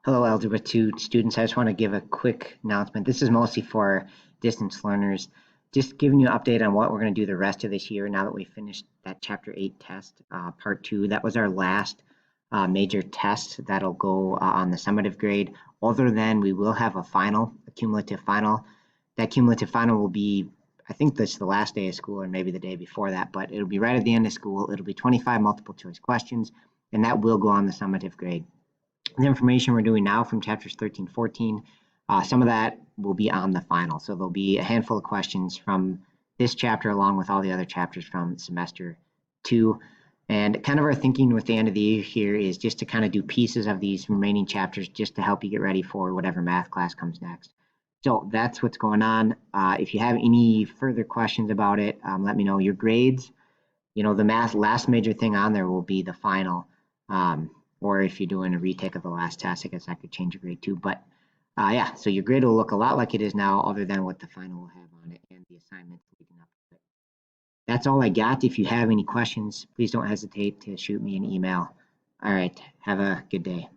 Hello, Algebra 2 students. I just want to give a quick announcement. This is mostly for distance learners. Just giving you an update on what we're going to do the rest of this year now that we finished that Chapter 8 test, Part 2. That was our last major test that'll go on the summative grade. Other than we will have a final, a cumulative final. That cumulative final will be, I think that's the last day of school or maybe the day before that, but it'll be right at the end of school. It'll be 25 multiple choice questions, and that will go on the summative grade. The information we're doing now from chapters 13, 14, some of that will be on the final. So there'll be a handful of questions from this chapter along with all the other chapters from semester 2. And kind of our thinking with the end of the year here is just to kind of do pieces of these remaining chapters just to help you get ready for whatever math class comes next. So that's what's going on. If you have any further questions about it, let me know. Your grades, the math last major thing on there will be the final. Or if you're doing a retake of the last test, I guess I could change your grade too. But yeah, so your grade will look a lot like it is now, other than what the final will have on it and the assignments leading up to it. That's all I got. If you have any questions, please don't hesitate to shoot me an email. All right, have a good day.